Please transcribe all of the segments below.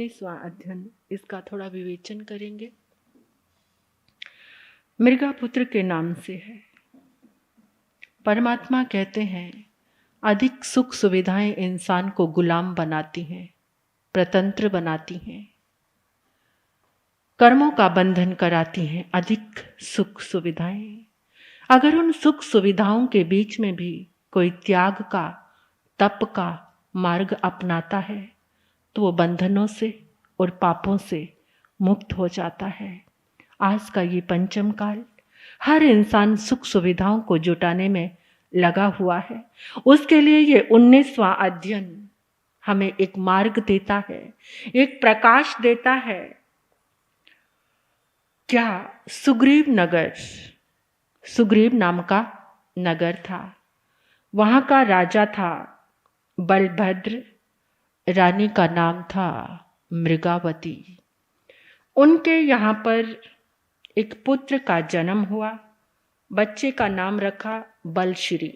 19वां अध्ययन, इसका थोड़ा विवेचन करेंगे। मृगापुत्र के नाम से है। परमात्मा कहते हैं अधिक सुख सुविधाएं इंसान को गुलाम बनाती हैं, प्रतंत्र बनाती हैं, कर्मों का बंधन कराती हैं। अधिक सुख सुविधाएं, अगर उन सुख सुविधाओं के बीच में भी कोई त्याग का, तप का मार्ग अपनाता है तो वो बंधनों से और पापों से मुक्त हो जाता है। आज का ये पंचम काल, हर इंसान सुख सुविधाओं को जुटाने में लगा हुआ है। उसके लिए ये 19वां अध्ययन हमें एक मार्ग देता है, एक प्रकाश देता है। क्या सुग्रीव नगर, सुग्रीव नाम का नगर था, वहां का राजा था बलभद्र, रानी का नाम था मृगावती। उनके यहाँ पर एक पुत्र का जन्म हुआ, बच्चे का नाम रखा बलश्री।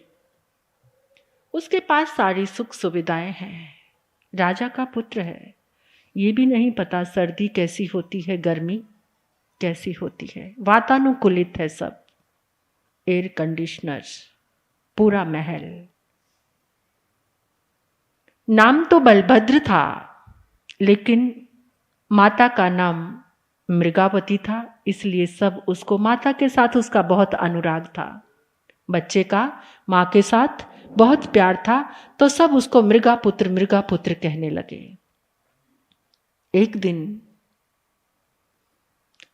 उसके पास सारी सुख सुविधाएं हैं, राजा का पुत्र है। ये भी नहीं पता सर्दी कैसी होती है, गर्मी कैसी होती है। वातानुकूलित है सब, एयर कंडीशनर, पूरा महल। नाम तो बलभद्र था, लेकिन माता का नाम मृगावती था, इसलिए सब उसको, माता के साथ उसका बहुत अनुराग था, बच्चे का माँ के साथ बहुत प्यार था, तो सब उसको मृगापुत्र मृगापुत्र कहने लगे। एक दिन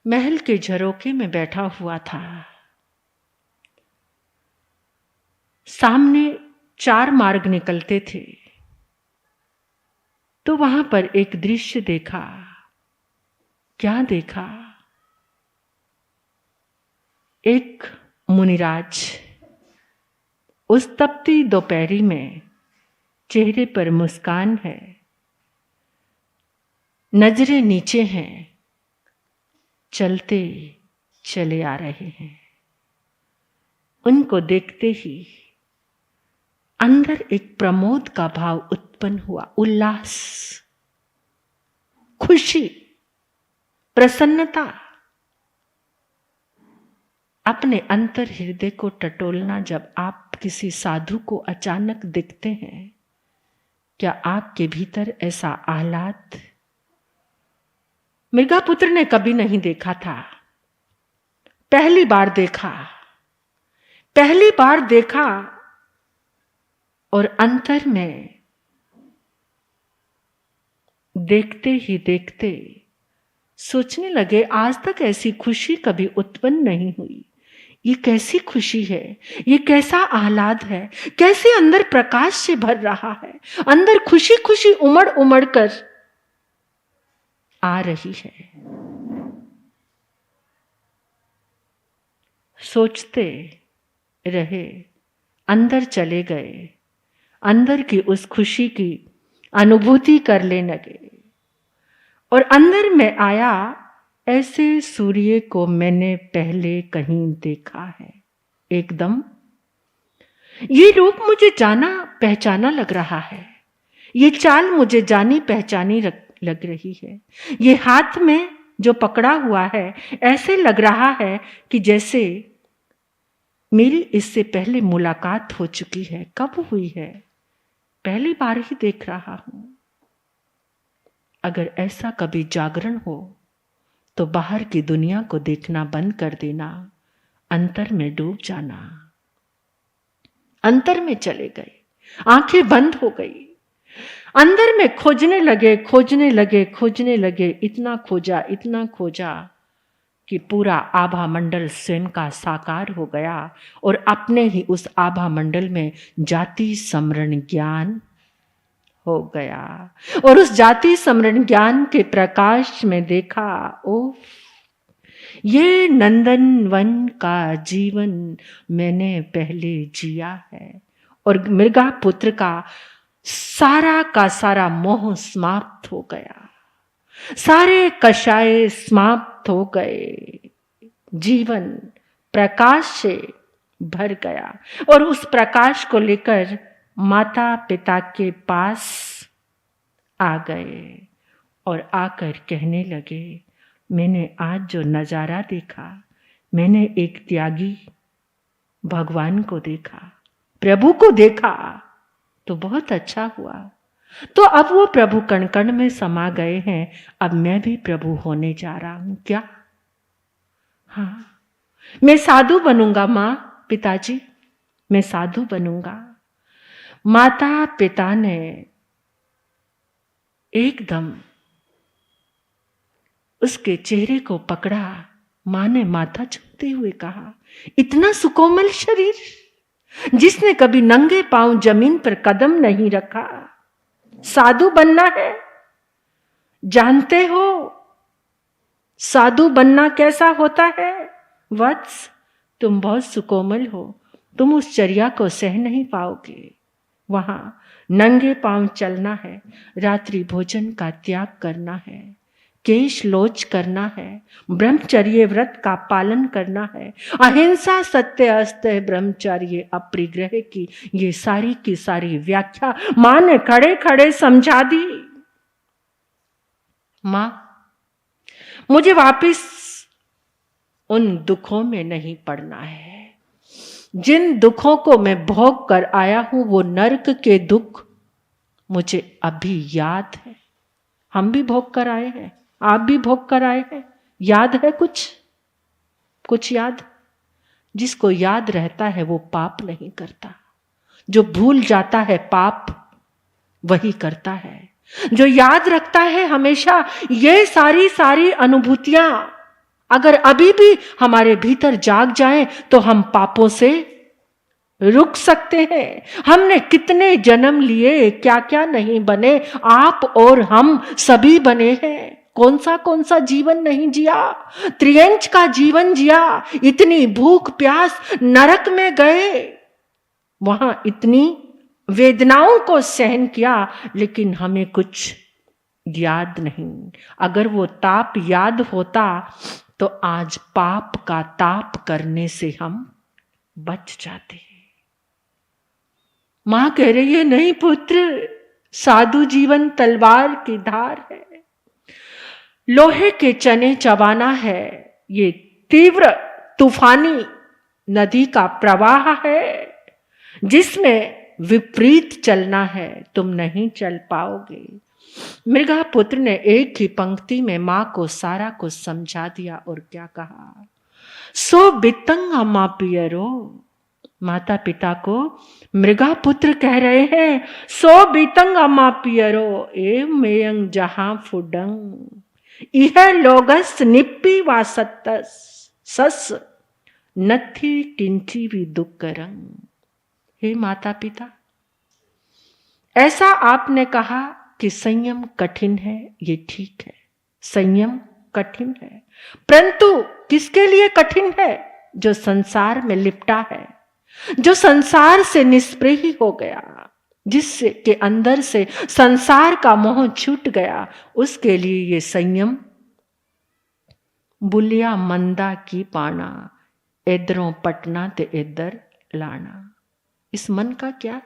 महल के झरोखे में बैठा हुआ था, सामने 4 मार्ग निकलते थे, तो वहां पर एक दृश्य देखा। क्या देखा? एक मुनिराज उस तपती दोपहरी में, चेहरे पर मुस्कान है, नजरें नीचे हैं, चलते चले आ रहे हैं। उनको देखते ही अंदर एक प्रमोद का भाव उत्पन्न हुआ, उल्लास, खुशी, प्रसन्नता। अपने अंतर हृदय को टटोलना। जब आप किसी साधु को अचानक दिखते हैं, क्या आपके भीतर ऐसा आह्लाद? मृगापुत्र ने कभी नहीं देखा था, पहली बार देखा, पहली बार देखा, और अंतर में देखते ही देखते सोचने लगे, आज तक ऐसी खुशी कभी उत्पन्न नहीं हुई। ये कैसी खुशी है, ये कैसा आह्लाद है, कैसे अंदर प्रकाश से भर रहा है, अंदर खुशी खुशी उमड़ उमड़ कर आ रही है। सोचते रहे, अंदर चले गए, अंदर की उस खुशी की अनुभूति कर लेने लगे। और अंदर में आया, ऐसे सूर्य को मैंने पहले कहीं देखा है। एकदम ये रूप मुझे जाना पहचाना लग रहा है, ये चाल मुझे जानी पहचानी लग रही है। ये हाथ में जो पकड़ा हुआ है, ऐसे लग रहा है कि जैसे मेरी इससे पहले मुलाकात हो चुकी है। कब हुई है? पहली बार ही देख रहा हूं। अगर ऐसा कभी जागरण हो तो बाहर की दुनिया को देखना बंद कर देना, अंतर में डूब जाना। अंतर में चले गए, आंखें बंद हो गई, अंदर में खोजने लगे, खोजने लगे, खोजने लगे। इतना खोजा कि पूरा आभा मंडल स्वयं का साकार हो गया, और अपने ही उस आभा मंडल में जाति स्मरण ज्ञान हो गया। और उस जाति स्मरण ज्ञान के प्रकाश में देखा, ओ ये नंदनवन का जीवन मैंने पहले जिया है। और मृगापुत्र का सारा मोह समाप्त हो गया, सारे कषाय समाप्त हो गए, जीवन प्रकाश से भर गया। और उस प्रकाश को लेकर माता पिता के पास आ गए, और आकर कहने लगे, मैंने आज जो नज़ारा देखा, मैंने एक त्यागी भगवान को देखा, प्रभु को देखा, तो बहुत अच्छा हुआ। तो अब वो प्रभु कण कण में समा गए हैं, अब मैं भी प्रभु होने जा रहा हूं क्या? हाँ, मैं साधु बनूंगा माँ, पिताजी, मैं साधु बनूंगा। माता पिता ने एकदम उसके चेहरे को पकड़ा। मां ने माथा झुकते हुए कहा, इतना सुकोमल शरीर, जिसने कभी नंगे पांव जमीन पर कदम नहीं रखा, साधु बनना है? जानते हो साधु बनना कैसा होता है? वत्स, तुम बहुत सुकोमल हो, तुम उस चर्या को सह नहीं पाओगे। वहां नंगे पांव चलना है, रात्रि भोजन का त्याग करना है, केश लोच करना है, ब्रह्मचर्य व्रत का पालन करना है, अहिंसा सत्य अस्त्य ब्रह्मचर्य अपरिग्रह की ये सारी की सारी व्याख्या मां ने खड़े खड़े समझा दी। मां, मुझे वापिस उन दुखों में नहीं पड़ना है। जिन दुखों को मैं भोग कर आया हूं वो नरक के दुख मुझे अभी याद है। हम भी भोग कर आए हैं, आप भी भोग कर आए हैं। याद है कुछ याद? जिसको याद रहता है वो पाप नहीं करता। जो भूल जाता है पाप वही करता है। जो याद रखता है हमेशा ये सारी अनुभूतियां अगर अभी भी हमारे भीतर जाग जाएं तो हम पापों से रुक सकते हैं। हमने कितने जन्म लिए, क्या क्या नहीं बने, आप और हम सभी बने हैं। कौन सा जीवन नहीं जिया, त्रियंच का जीवन जिया, इतनी भूख प्यास, नरक में गए, वहां इतनी वेदनाओं को सहन किया, लेकिन हमें कुछ याद नहीं। अगर वो ताप याद होता तो आज पाप का ताप करने से हम बच जाते। मां कह रही है, नहीं पुत्र, साधु जीवन तलवार की धार है, लोहे के चने चबाना है, ये तीव्र तूफानी नदी का प्रवाह है जिसमें विपरीत चलना है, तुम नहीं चल पाओगे। मृगा पुत्र ने एक ही पंक्ति में मां को सारा कुछ समझा दिया और क्या कहा, सो बितंग अम्मा पियरो। माता पिता को मृगा पुत्र कह रहे हैं, सो बितंग अम्मा पियरो ए मेयंग जहां फुडंग इह लोगस निप्पी वासत्तस सस नथी किंची भी दुक्करंग। हे माता पिता, ऐसा आपने कहा कि संयम कठिन है, ये ठीक है, संयम कठिन है, परंतु किसके लिए कठिन है? जो संसार में लिपटा है, जो संसार से निस्पृही हो गया, जिससे के अंदर से संसार का मोह छूट गया, उसके लिए ये संयम बुलिया मंदा की पाना, इधरों पटना ते इधर लाना। इस मन का क्या है?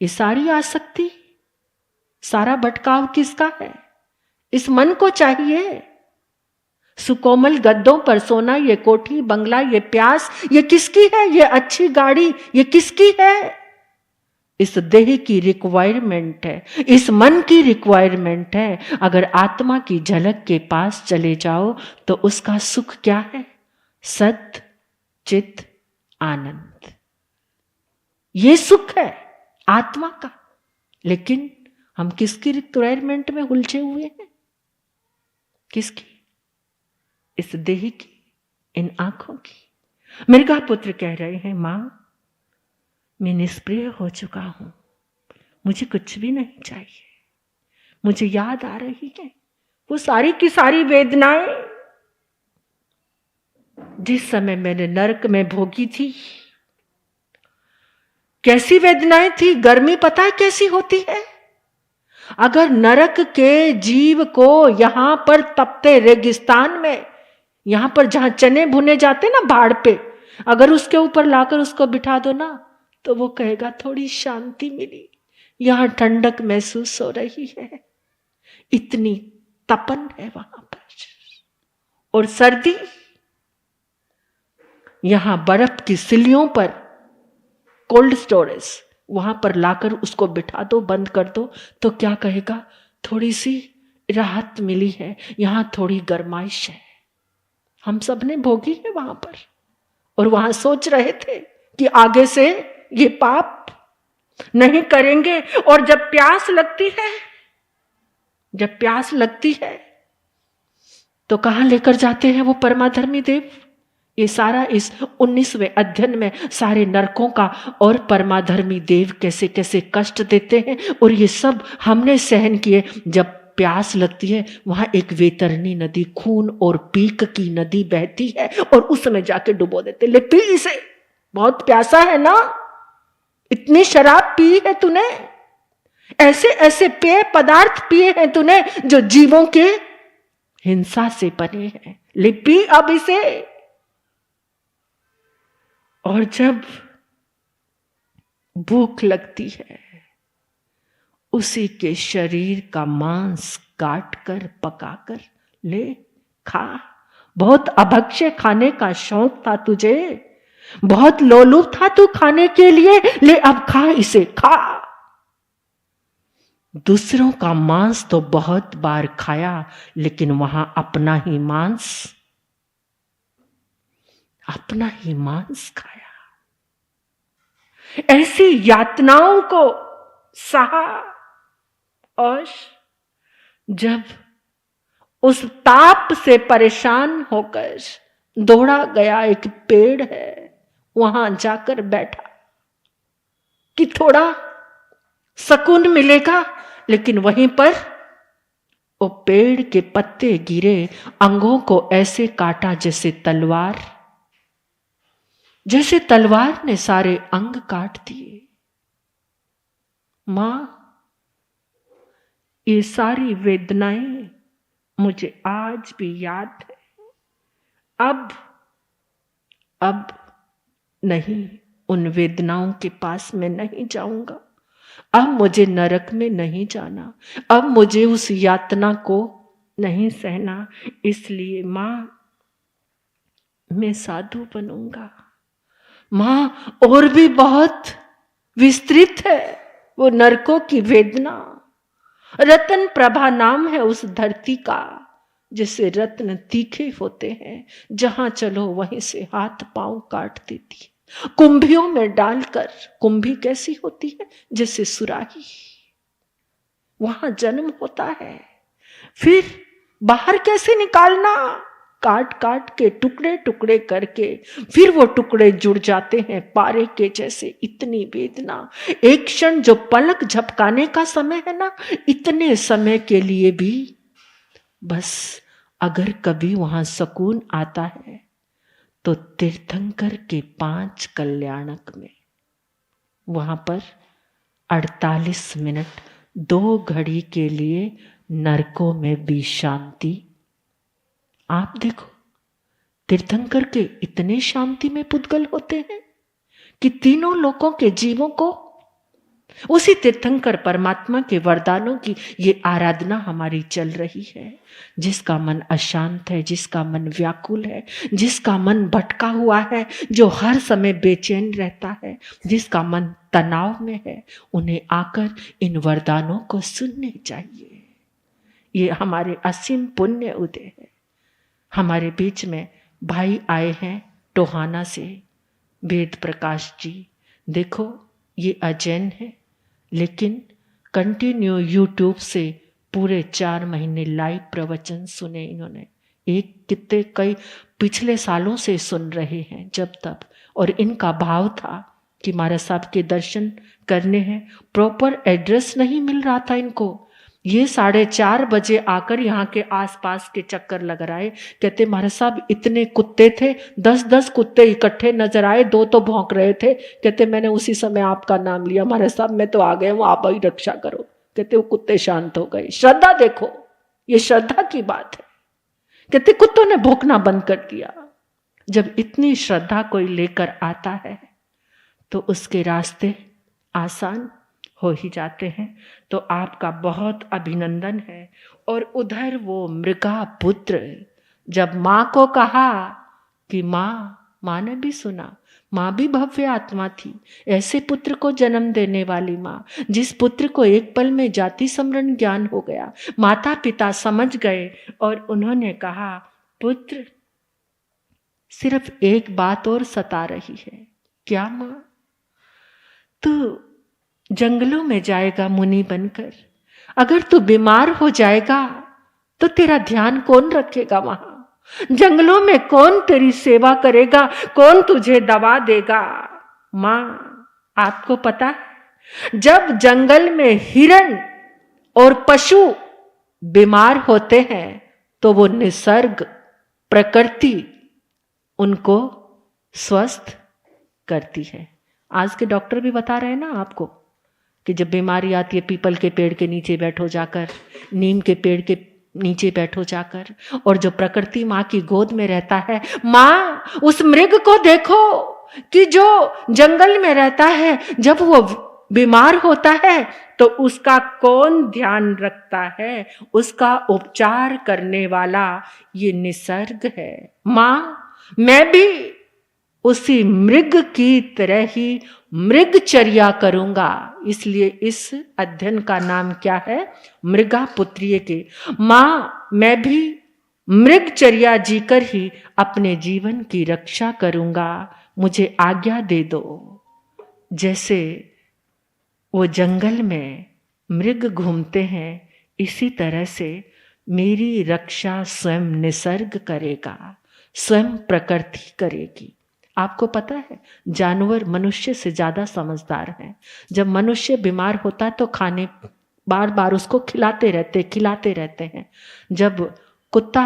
ये सारी आसक्ति, सारा भटकाव किसका है? इस मन को चाहिए। सुकोमल गद्दों पर सोना, ये कोठी बंगला, ये प्यास, ये किसकी है? ये अच्छी गाड़ी, ये किसकी है? इस देह की रिक्वायरमेंट है, इस मन की रिक्वायरमेंट है। अगर आत्मा की झलक के पास चले जाओ तो उसका सुख क्या है? सत चित आनंद, ये सुख है आत्मा का। लेकिन हम किसकी रिक्वायरमेंट में उलझे हुए हैं? किसकी? इस देह की, इन आंखों की। मृगा पुत्र कह रहे हैं, मां मैं निष्प्रिय हो चुका हूं, मुझे कुछ भी नहीं चाहिए। मुझे याद आ रही है वो सारी की सारी वेदनाएं जिस समय मैंने नरक में भोगी थी। कैसी वेदनाएं थी? गर्मी पता है कैसी होती है? अगर नरक के जीव को यहां पर तपते रेगिस्तान में, यहां पर जहां चने भुने जाते ना भाड़ पे, अगर उसके ऊपर लाकर उसको बिठा दो ना तो वो कहेगा थोड़ी शांति मिली, यहां ठंडक महसूस हो रही है। इतनी तपन है वहां पर। और सर्दी, यहां बर्फ की सिल्लियों पर कोल्ड स्टोरेज, वहां पर लाकर उसको बिठा दो, बंद कर दो, तो क्या कहेगा, थोड़ी सी राहत मिली है, यहां थोड़ी गर्माइश है। हम सब ने भोगी है वहां पर, और वहां सोच रहे थे कि आगे से ये पाप नहीं करेंगे। और जब प्यास लगती है, जब प्यास लगती है तो कहां लेकर जाते हैं वो परमाधर्मी देव? ये सारा इस 19वें अध्ययन में सारे नरकों का और परमाधर्मी देव कैसे कैसे कष्ट देते हैं, और ये सब हमने सहन किए। जब प्यास लगती है, वहां एक वैतरणी नदी, खून और पीक की नदी बहती है, और उसमें जाके डुबो देते, ले पी इसे, बहुत प्यासा है ना, इतनी शराब पी है तूने, ऐसे ऐसे पेय पदार्थ पिए हैं तूने जो जीवों के हिंसा से बने हैं, ले पी अब इसे। और जब भूख लगती है, उसी के शरीर का मांस काट कर पकाकर ले खा। बहुत अभक्ष्य खाने का शौक था तुझे, बहुत लोलुप था तू खाने के लिए, ले अब खा इसे, खा। दूसरों का मांस तो बहुत बार खाया, लेकिन वहां अपना ही मांस खाया। ऐसी यातनाओं को सहा, और जब उस ताप से परेशान होकर दौड़ा गया, एक पेड़ है, वहां जाकर बैठा कि थोड़ा सुकून मिलेगा, लेकिन वहीं पर वो पेड़ के पत्ते गिरे, अंगों को ऐसे काटा जैसे तलवार ने सारे अंग काट दिए। मां, ये सारी वेदनाएं मुझे आज भी याद है। अब नहीं, उन वेदनाओं के पास मैं नहीं जाऊंगा। अब मुझे नरक में नहीं जाना, अब मुझे उस यातना को नहीं सहना। इसलिए मां, मैं साधु बनूंगा। मां, और भी बहुत विस्तृत है वो नरकों की वेदना। रतन प्रभा नाम है उस धरती का, जिससे रत्न तीखे होते हैं, जहां चलो वहीं से हाथ पांव काट देती है। कुंभियों में डालकर, कुंभी कैसी होती है, जैसे सुराही, वहां जन्म होता है, फिर बाहर कैसे निकालना, काट काट के टुकड़े टुकड़े करके, फिर वो टुकड़े जुड़ जाते हैं पारे के जैसे। इतनी वेदना, एक क्षण जो पलक झपकाने का समय है ना, इतने समय के लिए भी बस अगर कभी वहां सुकून आता है तो तीर्थंकर के 5 कल्याणक में, वहां पर 48 मिनट 2 घड़ी के लिए नरकों में भी शांति। आप देखो, तीर्थंकर के इतने शांति में पुद्गल होते हैं कि तीनों लोकों के जीवों को उसी तीर्थंकर परमात्मा के वरदानों की ये आराधना हमारी चल रही है। जिसका मन अशांत है, जिसका मन व्याकुल है, जिसका मन भटका हुआ है, जो हर समय बेचैन रहता है, जिसका मन तनाव में है, उन्हें आकर इन वरदानों को सुनने चाहिए। ये हमारे असीम पुण्य उदय है। हमारे बीच में भाई आए हैं टोहाना से, वेद प्रकाश जी। देखो, ये अजैन है, लेकिन कंटिन्यू यूट्यूब से पूरे 4 महीने लाइव प्रवचन सुने इन्होंने। कितने कई पिछले सालों से सुन रहे हैं जब तक, और इनका भाव था कि महाराज साहब के दर्शन करने हैं। प्रॉपर एड्रेस नहीं मिल रहा था इनको। ये 4:30 बजे आकर यहाँ के आसपास के चक्कर लग रहा है। कहते महाराज साहब इतने कुत्ते थे, 10-10 कुत्ते इकट्ठे नजर आए, 2 तो भौंक रहे थे। कहते मैंने उसी समय आपका नाम लिया, महाराज साहब मैं तो आ गए हूँ, आप ही रक्षा करो। कहते वो कुत्ते शांत हो गए। श्रद्धा देखो, ये श्रद्धा की बात है। कहते कुत्तों ने भौंकना बंद कर दिया। जब इतनी श्रद्धा कोई लेकर आता है तो उसके रास्ते आसान हो ही जाते हैं, तो आपका बहुत अभिनंदन है। और उधर वो मृगा पुत्र जब माँ को कहा कि माँ ने भी सुना, माँ भी भव्य आत्मा थी, ऐसे पुत्र को जन्म देने वाली माँ, जिस पुत्र को एक पल में जाति स्मरण ज्ञान हो गया। माता पिता समझ गए और उन्होंने कहा, पुत्र सिर्फ एक बात और सता रही है। क्या माँ? तू जंगलों में जाएगा मुनि बनकर, अगर तू बीमार हो जाएगा तो तेरा ध्यान कौन रखेगा? वहां जंगलों में कौन तेरी सेवा करेगा? कौन तुझे दवा देगा? मां, आपको पता है, जब जंगल में हिरण और पशु बीमार होते हैं तो वो निसर्ग, प्रकृति उनको स्वस्थ करती है। आज के डॉक्टर भी बता रहे हैं ना आपको कि जब बीमारी आती है, पीपल के पेड़ के नीचे बैठो जाकर, नीम के पेड़ के नीचे बैठो जाकर, और जो प्रकृति माँ की गोद में रहता है, माँ उस मृग को देखो कि जो जंगल में रहता है, जब वो बीमार होता है तो उसका कौन ध्यान रखता है? उसका उपचार करने वाला ये निसर्ग है। माँ, मैं भी उसी मृग की तरह ही मृगचर्या करूंगा। इसलिए इस अध्ययन का नाम क्या है? मृगा पुत्रिय के। मां, मैं भी मृगचर्या जीकर ही अपने जीवन की रक्षा करूंगा, मुझे आज्ञा दे दो। जैसे वो जंगल में मृग घूमते हैं, इसी तरह से मेरी रक्षा स्वयं निसर्ग करेगा, स्वयं प्रकृति करेगी। आपको पता है, जानवर मनुष्य से ज्यादा समझदार हैं। जब मनुष्य बीमार होता है तो खाने बार बार उसको खिलाते रहते हैं। जब कुत्ता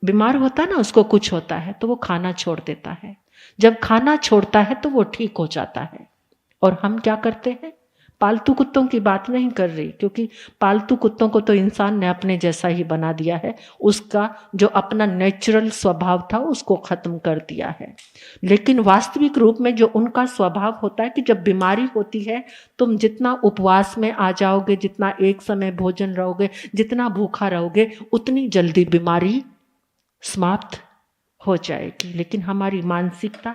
बीमार होता है ना, उसको कुछ होता है तो वो खाना छोड़ देता है। जब खाना छोड़ता है तो वो ठीक हो जाता है। और हम क्या करते हैं? पालतू कुत्तों की बात नहीं कर रही, क्योंकि पालतू कुत्तों को तो इंसान ने अपने जैसा ही बना दिया है, उसका जो अपना नेचुरल स्वभाव था उसको खत्म कर दिया है। लेकिन वास्तविक रूप में जो उनका स्वभाव होता है कि जब बीमारी होती है, तुम जितना उपवास में आ जाओगे, जितना एक समय भोजन रहोगे, जितना भूखा रहोगे, उतनी जल्दी बीमारी समाप्त हो जाएगी। लेकिन हमारी मानसिकता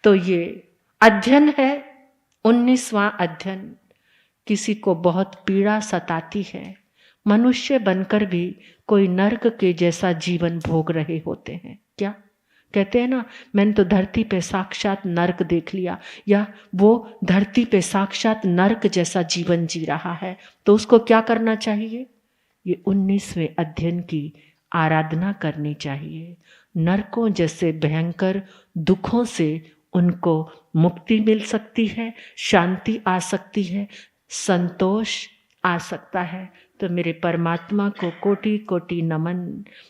तो ये अध्ययन है, 19वां अध्ययन, किसी को बहुत पीड़ा सताती है। मनुष्य बनकर भी कोई नर्क के जैसा जीवन भोग रहे होते हैं। क्या कहते हैं ना, मैंने तो धरती पे साक्षात नर्क देख लिया, या वो धरती पे साक्षात नर्क जैसा जीवन जी रहा है। तो उसको क्या करना चाहिए? ये 19वें अध्ययन की आराधना करनी चाहिए। नरकों जैसे भयंकर दुखों से उनको मुक्ति मिल सकती है, शांति आ सकती है, संतोष आ सकता है। तो मेरे परमात्मा को कोटि कोटि नमन।